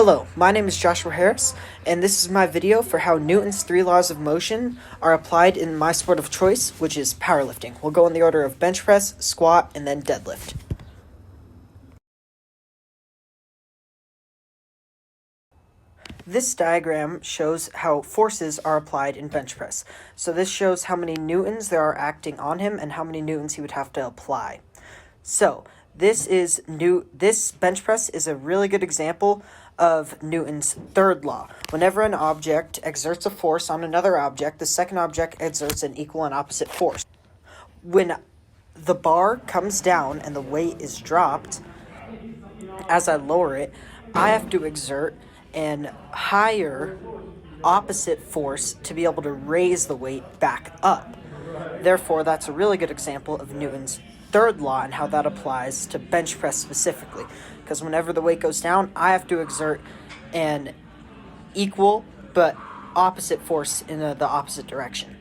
Hello, my name is Joshua Harris, and this is my video for how Newton's 3 laws of motion are applied in my sport of choice, which is powerlifting. We'll go in the order of bench press, squat, and then deadlift. This diagram shows how forces are applied in bench press. So this shows how many newtons there are acting on him and how many newtons he would have to apply. So this bench press is a really good example of Newton's third law. Whenever an object exerts a force on another object, the second object exerts an equal and opposite force. When the bar comes down and the weight is dropped, as I lower it, I have to exert an higher opposite force to be able to raise the weight back up. Therefore, that's a really good example of Newton's third law and how that applies to bench press specifically. Because whenever the weight goes down, I have to exert an equal but opposite force in the opposite direction.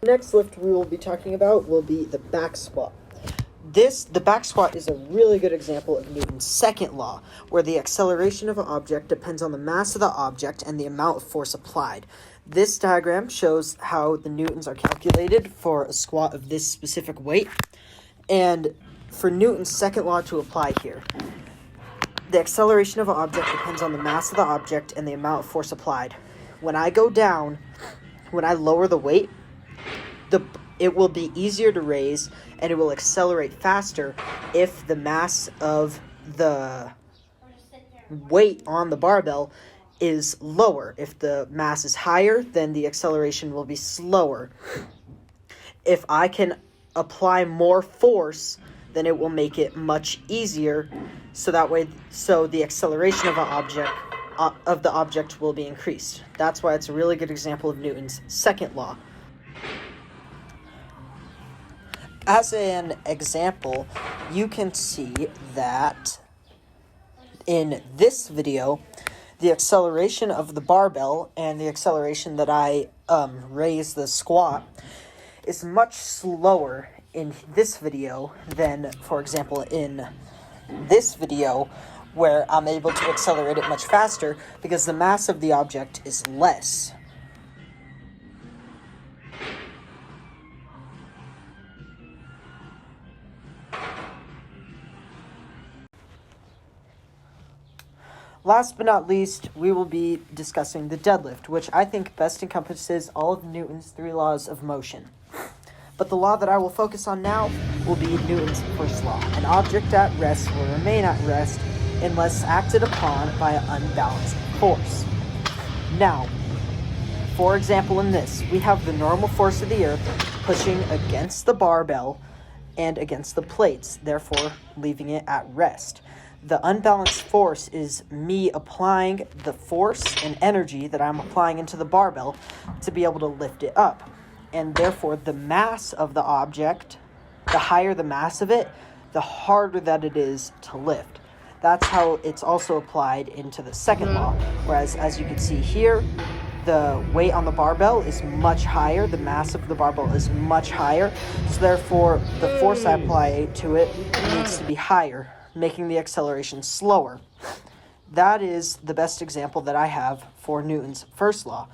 The next lift we will be talking about will be the back squat. The back squat is a really good example of Newton's second law, where the acceleration of an object depends on the mass of the object and the amount of force applied. This diagram shows how the newtons are calculated for a squat of this specific weight, and for Newton's second law to apply here. The acceleration of an object depends on the mass of the object and the amount of force applied. When I go down, when I lower the weight, it will be easier to raise and it will accelerate faster if the mass of the weight on the barbell is lower. If the mass is higher, then the acceleration will be slower. If I can apply more force, then it will make it much easier, so the acceleration of the object will be increased. That's why it's a really good example of Newton's second law. As an example, you can see that in this video, the acceleration of the barbell and the acceleration that I raise the squat is much slower in this video than, for example, in this video, where I'm able to accelerate it much faster because the mass of the object is less. Last but not least, we will be discussing the deadlift, which I think best encompasses all of Newton's 3 laws of motion. But the law that I will focus on now will be Newton's first law. An object at rest will remain at rest unless acted upon by an unbalanced force. Now, for example, in this, we have the normal force of the earth pushing against the barbell and against the plates, therefore leaving it at rest. The unbalanced force is me applying the force and energy that I'm applying into the barbell to be able to lift it up. And therefore, the mass of the object, the higher the mass of it, the harder that it is to lift. That's how it's also applied into the second law. Whereas, as you can see here, the weight on the barbell is much higher. The mass of the barbell is much higher. So therefore, the force I apply to it needs to be higher, making the acceleration slower. That is the best example that I have for Newton's first law.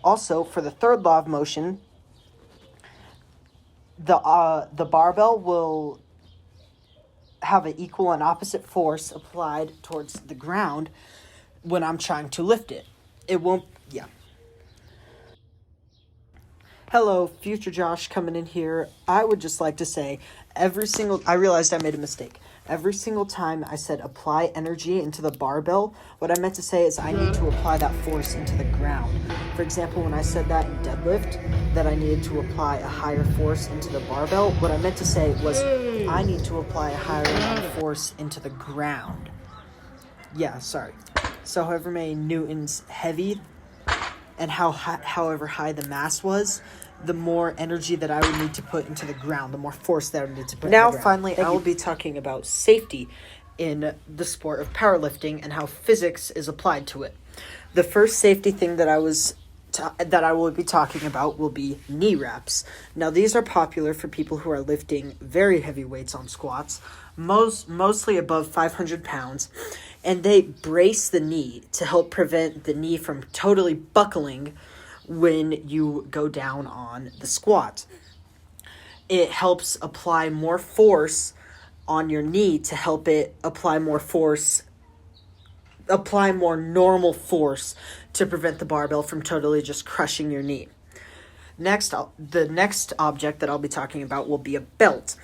Also, for the third law of motion, the barbell will have an equal and opposite force applied towards the ground when I'm trying to lift it. It won't, yeah. Hello, future Josh coming in here. I would just like to say I realized I made a mistake. Every single time I said apply energy into the barbell, what I meant to say is I need to apply that force into the ground. For example, when I said that in deadlift, that I needed to apply a higher force into the barbell, what I meant to say was I need to apply a higher amount of force into the ground. Yeah, sorry. So however many newtons heavy and however high the mass was, the more energy that I would need to put into the ground, the more force that I would need to put into the ground. Now, finally, I will be talking about safety in the sport of powerlifting and how physics is applied to it. The first safety thing that I will be talking about will be knee wraps. Now, these are popular for people who are lifting very heavy weights on squats, mostly above 500 pounds, and they brace the knee to help prevent the knee from totally buckling when you go down on the squat. It helps apply more force on your knee to help it apply more normal force to prevent the barbell from totally just crushing your knee. The next object that I'll be talking about will be a belt.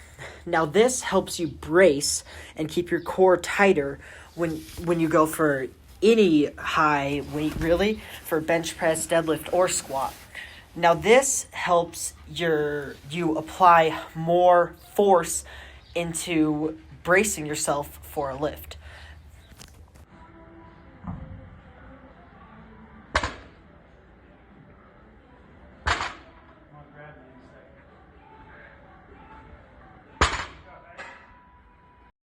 Now this helps you brace and keep your core tighter when you go for any high weight, really, for bench press, deadlift, or squat. Now this helps you apply more force into bracing yourself for a lift.